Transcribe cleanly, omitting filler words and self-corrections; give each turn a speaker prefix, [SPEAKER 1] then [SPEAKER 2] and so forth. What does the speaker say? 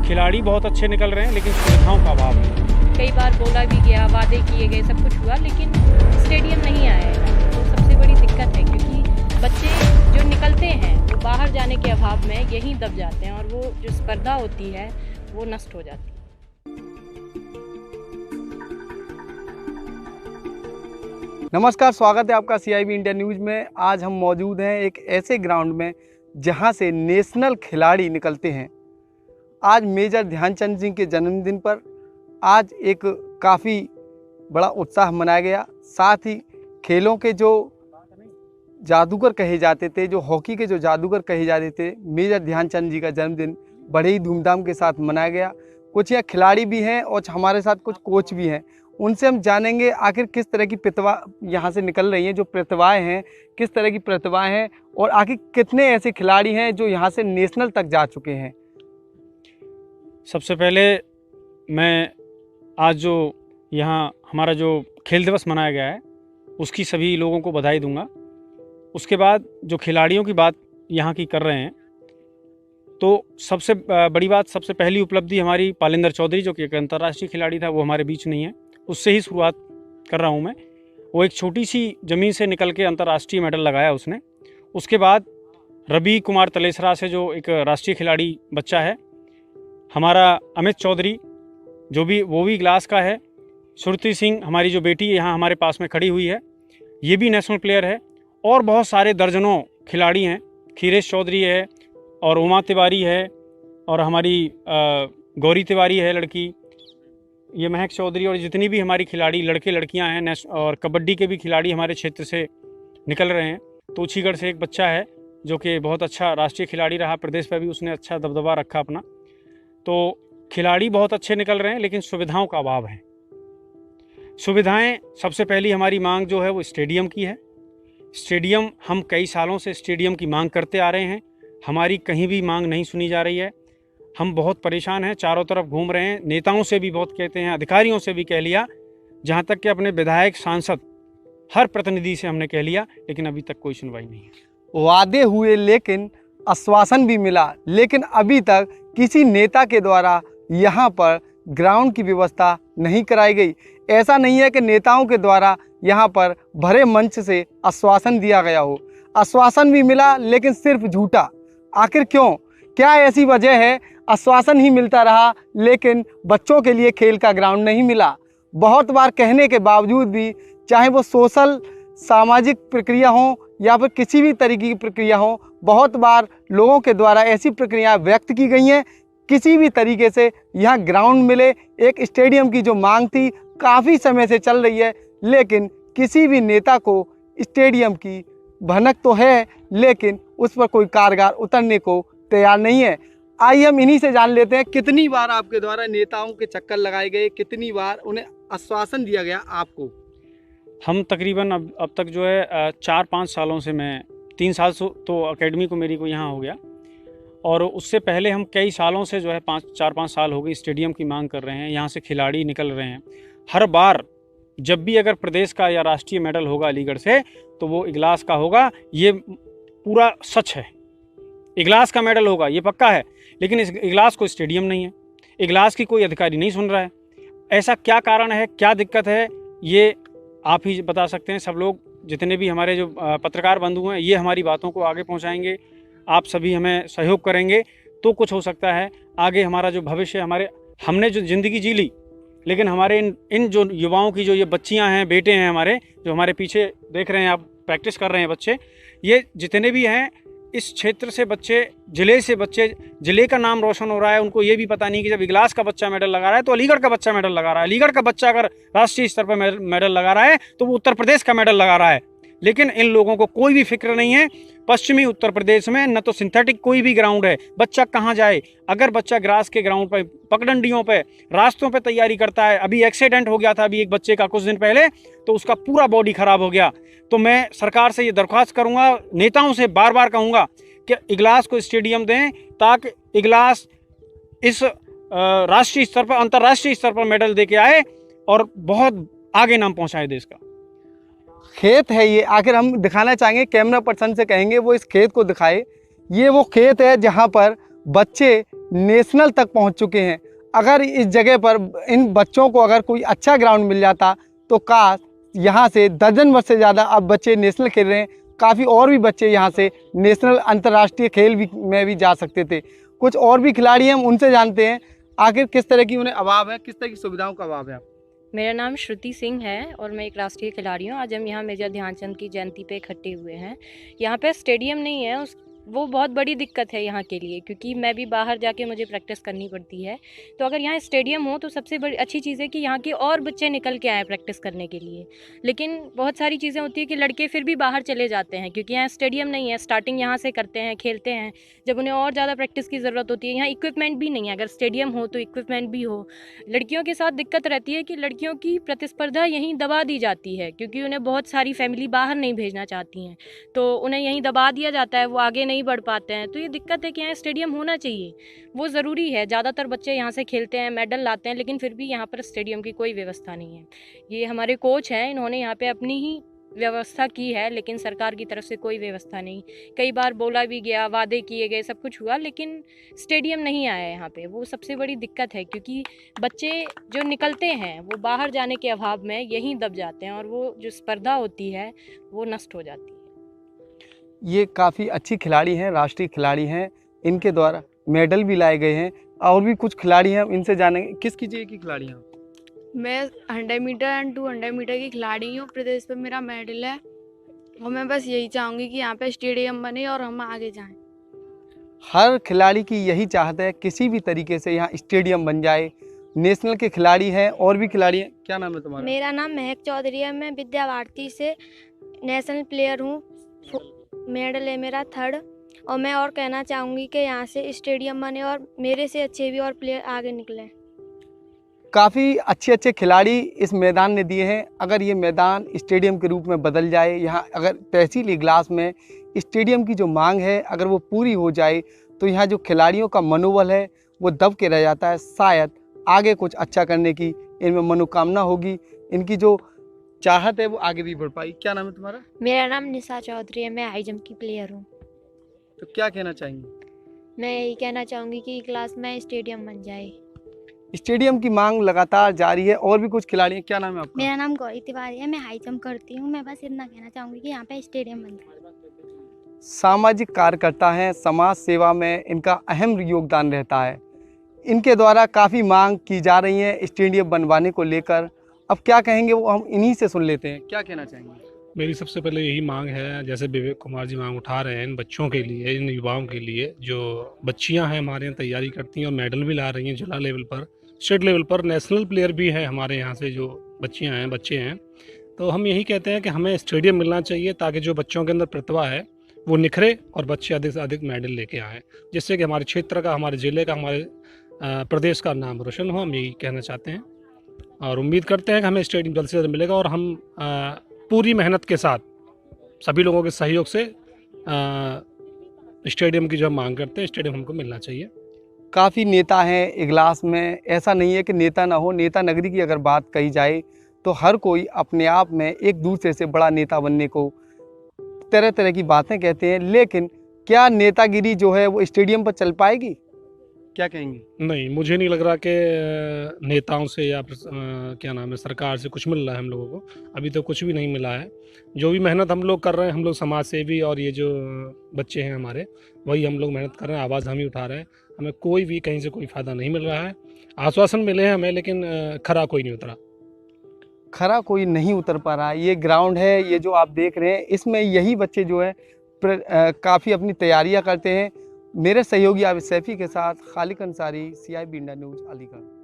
[SPEAKER 1] खिलाड़ी बहुत अच्छे निकल रहे हैं, लेकिन सुविधाओं का अभाव है।
[SPEAKER 2] कई बार बोला भी गया, वादे किए गए, सब कुछ हुआ, लेकिन स्टेडियम नहीं आएगा। तो सबसे बड़ी दिक्कत है, क्योंकि बच्चे जो निकलते हैं वो बाहर जाने के अभाव में यहीं दब जाते हैं और वो जो स्पर्धा होती है वो नष्ट हो जाती है।
[SPEAKER 3] नमस्कार, स्वागत है आपका CIB इंडिया न्यूज़ में। आज हम मौजूद हैं एक ऐसे ग्राउंड में जहां से नेशनल खिलाड़ी निकलते हैं। आज मेजर ध्यानचंद जी के जन्मदिन पर आज एक काफ़ी बड़ा उत्साह मनाया गया। साथ ही खेलों के जो जादूगर कहे जाते थे, जो हॉकी के जो जादूगर कहे जाते थे, मेजर ध्यानचंद जी का जन्मदिन बड़े ही धूमधाम के साथ मनाया गया। कुछ यहाँ खिलाड़ी भी हैं और हमारे साथ कुछ कोच भी हैं। उनसे हम जानेंगे आखिर किस तरह की प्रतिभा यहाँ से निकल रही हैं, जो प्रतिभाएं हैं किस तरह की प्रतिभाएं हैं, और आखिर कितने ऐसे खिलाड़ी हैं जो यहाँ से नेशनल तक जा चुके हैं।
[SPEAKER 1] सबसे पहले मैं आज जो यहाँ हमारा जो खेल दिवस मनाया गया है उसकी सभी लोगों को बधाई दूंगा। उसके बाद जो खिलाड़ियों की बात यहाँ की कर रहे हैं, तो सबसे बड़ी बात, सबसे पहली उपलब्धि हमारी पालिंदर चौधरी, जो कि एक अंतर्राष्ट्रीय खिलाड़ी था, वो हमारे बीच नहीं है। उससे ही शुरुआत कर रहा हूँ मैं। वो एक छोटी सी ज़मीन से निकल के अंतर्राष्ट्रीय मेडल लगाया उसने। उसके बाद रवि कुमार तलेसरा से जो एक राष्ट्रीय खिलाड़ी बच्चा है, हमारा अमित चौधरी, जो भी वो भी ग्लास का है। श्रुति सिंह, हमारी जो बेटी यहाँ हमारे पास में खड़ी हुई है, ये भी नेशनल प्लेयर है। और बहुत सारे दर्जनों खिलाड़ी हैं। खीरेश चौधरी है और उमा तिवारी है, और हमारी गौरी तिवारी है लड़की, ये महक चौधरी, और जितनी भी हमारी खिलाड़ी लड़के लड़कियां हैं। और कबड्डी के भी खिलाड़ी हमारे क्षेत्र से निकल रहे हैं। तोछीगढ़ से एक बच्चा है जो कि बहुत अच्छा राष्ट्रीय खिलाड़ी रहा, प्रदेश पर भी उसने अच्छा दबदबा रखा अपना। तो खिलाड़ी बहुत अच्छे निकल रहे हैं, लेकिन सुविधाओं का अभाव है। सुविधाएं, सबसे पहली हमारी मांग जो है वो स्टेडियम की है। स्टेडियम, हम कई सालों से स्टेडियम की मांग करते आ रहे हैं, हमारी कहीं भी मांग नहीं सुनी जा रही है। हम बहुत परेशान हैं, चारों तरफ घूम रहे हैं, नेताओं से भी बहुत कहते हैं, अधिकारियों से भी कह लिया, जहां तक कि अपने विधायक, सांसद, हर प्रतिनिधि से हमने कह लिया, लेकिन अभी तक कोई सुनवाई नहीं है।
[SPEAKER 3] वादे हुए, लेकिन आश्वासन भी मिला, लेकिन अभी तक किसी नेता के द्वारा यहाँ पर ग्राउंड की व्यवस्था नहीं कराई गई। ऐसा नहीं है कि नेताओं के द्वारा यहाँ पर भरे मंच से आश्वासन दिया गया हो। आश्वासन भी मिला, लेकिन सिर्फ झूठा। आखिर क्यों? क्या ऐसी वजह है आश्वासन ही मिलता रहा, लेकिन बच्चों के लिए खेल का ग्राउंड नहीं मिला? बहुत बार कहने के बावजूद भी, चाहे वो सोशल सामाजिक प्रक्रिया हो या फिर किसी भी तरीके की प्रक्रिया हो, बहुत बार लोगों के द्वारा ऐसी प्रक्रिया व्यक्त की गई हैं, किसी भी तरीके से यहाँ ग्राउंड मिले। एक स्टेडियम की जो मांग थी काफ़ी समय से चल रही है, लेकिन किसी भी नेता को स्टेडियम की भनक तो है, लेकिन उस पर कोई कारगर उतरने को तैयार नहीं है। आइए हम इन्हीं से जान लेते हैं, कितनी बार आपके द्वारा नेताओं के चक्कर लगाए गए, कितनी बार उन्हें आश्वासन दिया गया आपको?
[SPEAKER 1] हम तकरीबन अब तक जो है 4-5 सालों से, मैं 3 साल तो अकेडमी को मेरी को यहाँ हो गया, और उससे पहले हम कई सालों से जो है 4-5 साल हो गए स्टेडियम की मांग कर रहे हैं। यहाँ से खिलाड़ी निकल रहे हैं। हर बार जब भी अगर प्रदेश का या राष्ट्रीय मेडल होगा अलीगढ़ से, तो वो इगलास का होगा, ये पूरा सच है। इगलास का मेडल होगा, ये पक्का है, लेकिन इस इगलास को स्टेडियम नहीं है। इगलास की कोई अधिकारी नहीं सुन रहा है। ऐसा क्या कारण है, क्या दिक्कत है, ये आप ही बता सकते हैं। सब लोग, जितने भी हमारे जो पत्रकार बंधु हैं, ये हमारी बातों को आगे पहुंचाएंगे। आप सभी हमें सहयोग करेंगे तो कुछ हो सकता है आगे। हमारा जो भविष्य, हमने जो ज़िंदगी जी ली, लेकिन हमारे इन जो युवाओं की, जो ये बच्चियां हैं, बेटे हैं हमारे, जो हमारे पीछे देख रहे हैं आप, प्रैक्टिस कर रहे हैं बच्चे, ये जितने भी हैं इस क्षेत्र से बच्चे, ज़िले से बच्चे, ज़िले का नाम रोशन हो रहा है। उनको ये भी पता नहीं कि जब इगलास का बच्चा मेडल लगा रहा है तो अलीगढ़ का बच्चा मेडल लगा रहा है। अलीगढ़ का बच्चा अगर राष्ट्रीय स्तर पर मेडल लगा रहा है तो वो उत्तर प्रदेश का मेडल लगा रहा है। लेकिन इन लोगों को कोई भी फिक्र नहीं है। पश्चिमी उत्तर प्रदेश में न तो सिंथेटिक कोई भी ग्राउंड है, बच्चा कहाँ जाए? अगर बच्चा ग्रास के ग्राउंड पर, पगडंडियों पे, रास्तों पे तैयारी करता है, अभी एक्सीडेंट हो गया था अभी एक बच्चे का कुछ दिन पहले, तो उसका पूरा बॉडी खराब हो गया। तो मैं सरकार से ये दरख्वास्त करूँगा, नेताओं से बार बार कहूँगा कि इगलास को स्टेडियम दें, ताकि इगलास इस राष्ट्रीय स्तर पर, अंतर्राष्ट्रीय स्तर पर मेडल दे के आए और बहुत आगे नाम पहुँचाए देश का।
[SPEAKER 3] खेत है ये, आखिर हम दिखाना चाहेंगे, कैमरा पर्सन से कहेंगे वो इस खेत को दिखाए। ये वो खेत है जहाँ पर बच्चे नेशनल तक पहुंच चुके हैं। अगर इस जगह पर इन बच्चों को अगर कोई अच्छा ग्राउंड मिल जाता तो काश यहाँ से दर्जन वर्ष से ज़्यादा अब बच्चे नेशनल खेल रहे हैं। काफ़ी और भी बच्चे यहाँ से नेशनल अंतर्राष्ट्रीय खेल में भी जा सकते थे। कुछ और भी खिलाड़ी हैं, हम उनसे जानते हैं आखिर किस तरह की उन्हें अभाव है, किस तरह की सुविधाओं का अभाव है।
[SPEAKER 2] मेरा नाम श्रुति सिंह है और मैं एक राष्ट्रीय खिलाड़ी हूँ। आज हम यहाँ मेजर ध्यानचंद की जयंती पे इकट्ठे हुए हैं। यहाँ पे स्टेडियम नहीं है, वो बहुत बड़ी दिक्कत है यहाँ के लिए, क्योंकि मैं भी बाहर जाके मुझे प्रैक्टिस करनी पड़ती है। तो अगर यहाँ स्टेडियम हो तो सबसे बड़ी अच्छी चीज़ है कि यहाँ के और बच्चे निकल के आए प्रैक्टिस करने के लिए। लेकिन बहुत सारी चीज़ें होती है कि लड़के फिर भी बाहर चले जाते हैं क्योंकि यहाँ स्टेडियम नहीं है। स्टार्टिंग यहाँ से करते हैं, खेलते हैं, जब उन्हें और ज़्यादा प्रैक्टिस की ज़रूरत होती है। यहाँ इक्विपमेंट भी नहीं है, अगर स्टेडियम हो तो इक्विपमेंट भी हो। लड़कियों के साथ दिक्कत रहती है कि लड़कियों की प्रतिस्पर्धा यहीं दबा दी जाती है, क्योंकि उन्हें बहुत सारी फैमिली बाहर नहीं भेजना चाहती हैं, तो उन्हें यहीं दबा दिया जाता है, वो आगे नहीं बढ़ पाते हैं। तो ये दिक्कत है कि यहाँ स्टेडियम होना चाहिए, वो ज़रूरी है। ज़्यादातर बच्चे यहाँ से खेलते हैं, मेडल लाते हैं, लेकिन फिर भी यहाँ पर स्टेडियम की कोई व्यवस्था नहीं है। ये हमारे कोच हैं, इन्होंने यहाँ पे अपनी ही व्यवस्था की है, लेकिन सरकार की तरफ से कोई व्यवस्था नहीं। कई बार बोला भी गया, वादे किए गए, सब कुछ हुआ, लेकिन स्टेडियम नहीं आया यहाँ पे। वो सबसे बड़ी दिक्कत है, क्योंकि बच्चे जो निकलते हैं वो बाहर जाने के अभाव में यहीं दब जाते हैं और वो जो स्पर्धा होती है वो नष्ट हो जाती है।
[SPEAKER 3] ये काफ़ी अच्छी खिलाड़ी हैं, राष्ट्रीय खिलाड़ी हैं, इनके द्वारा मेडल भी लाए गए हैं। और भी कुछ खिलाड़ी हैं, इनसे जानेंगे किस जगह की खिलाड़ी हैं।
[SPEAKER 4] मैं 100 मीटर एंड 200 मीटर की खिलाड़ी हूँ। प्रदेश पे मेरा मेडल है और मैं बस यही चाहूँगी कि यहाँ पे स्टेडियम बने और हम आगे जाएं।
[SPEAKER 3] हर खिलाड़ी की यही चाहत है, किसी भी तरीके से यहाँ स्टेडियम बन जाए। नेशनल के खिलाड़ी हैं, और भी खिलाड़ी हैं। क्या नाम है तुम्हारा?
[SPEAKER 5] मेरा नाम महक चौधरी है। मैं विद्या भारती से नेशनल प्लेयर हूँ। मेडल है मेरा 3rd। और मैं और कहना चाहूँगी कि यहाँ से स्टेडियम बने और मेरे से अच्छे भी और प्लेयर आगे निकलें।
[SPEAKER 3] काफ़ी अच्छे खिलाड़ी इस मैदान ने दिए हैं। अगर ये मैदान स्टेडियम के रूप में बदल जाए, यहाँ अगर तहसील इजलास में स्टेडियम की जो मांग है अगर वो पूरी हो जाए तो यहाँ जो खिलाड़ियों का मनोबल है वो दब के रह जाता है। शायद आगे कुछ अच्छा करने की इनमें मनोकामना होगी, इनकी जो चाहत है वो आगे भी बढ़ पाई। क्या नाम है तुम्हारा?
[SPEAKER 5] मेरा नाम निशा चौधरी है। मैं हाई जंप की प्लेयर हूँ।
[SPEAKER 3] तो क्या कहना चाहेंगे?
[SPEAKER 5] मैं यही कहना चाहूँगी कि क्लास में स्टेडियम बन जाए।
[SPEAKER 3] स्टेडियम की मांग लगातार जारी है। और भी कुछ खिलाड़ी हैं। क्या नाम है आपका?
[SPEAKER 5] मेरा नाम गौरी तिवारी है। मैं हाई जंप करती हूँ। मैं बस इतना कहना चाहूँगी कि यहाँ पे स्टेडियम बन जाए।
[SPEAKER 3] सामाजिक कार्यकर्ता हैं, समाज सेवा में इनका अहम योगदान रहता है। इनके द्वारा काफ़ी मांग की जा रही है स्टेडियम बनवाने को लेकर। अब क्या कहेंगे वो हम इन्हीं से सुन लेते हैं। क्या कहना चाहेंगे?
[SPEAKER 6] मेरी सबसे पहले यही मांग है, जैसे विवेक कुमार जी मांग उठा रहे हैं इन बच्चों के लिए, इन युवाओं के लिए, जो बच्चियां हैं हमारे यहाँ तैयारी करती हैं और मेडल भी ला रही हैं जिला लेवल पर, स्टेट लेवल पर, नेशनल प्लेयर भी हैं हमारे यहाँ से जो बच्चियां हैं, बच्चे हैं। तो हम यही कहते हैं कि हमें स्टेडियम मिलना चाहिए ताकि जो बच्चों के अंदर प्रतिभा है वो निखरे और बच्चे अधिक से अधिक मेडल लेके आएँ, जिससे कि हमारे क्षेत्र का, हमारे ज़िले का, हमारे प्रदेश का नाम रोशन हो। हम यही कहना चाहते हैं और उम्मीद करते हैं कि हमें स्टेडियम जल्द से जल्द मिलेगा और हम पूरी मेहनत के साथ सभी लोगों के सहयोग से स्टेडियम की जो हम मांग करते हैं, स्टेडियम हमको मिलना चाहिए।
[SPEAKER 3] काफ़ी नेता हैं इजलास में, ऐसा नहीं है कि नेता ना हो। नेता नगरी की अगर बात कही जाए तो हर कोई अपने आप में एक दूसरे से बड़ा नेता बनने को तरह तरह की बातें कहते हैं, लेकिन क्या नेतागिरी जो है वो स्टेडियम पर चल पाएगी? क्या कहेंगे?
[SPEAKER 6] नहीं, मुझे नहीं लग रहा कि नेताओं से या क्या नाम है, सरकार से कुछ मिल रहा है हम लोगों को। अभी तो कुछ भी नहीं मिला है। जो भी मेहनत हम लोग कर रहे हैं, हम लोग समाज सेवी और ये जो बच्चे हैं हमारे, वही हम लोग मेहनत कर रहे हैं, आवाज़ हम ही उठा रहे हैं। हमें कोई भी कहीं से कोई फ़ायदा नहीं मिल रहा है। आश्वासन मिले हैं हमें, लेकिन खरा कोई नहीं उतरा।
[SPEAKER 3] खरा कोई नहीं उतर पा रहा है। ये ग्राउंड है, ये जो आप देख रहे हैं, इसमें यही बच्चे जो है काफ़ी अपनी तैयारियां करते हैं। मेरे सहयोगी आबिद सैफी के साथ Khaliq Ansari, CIB India news, Aligarh.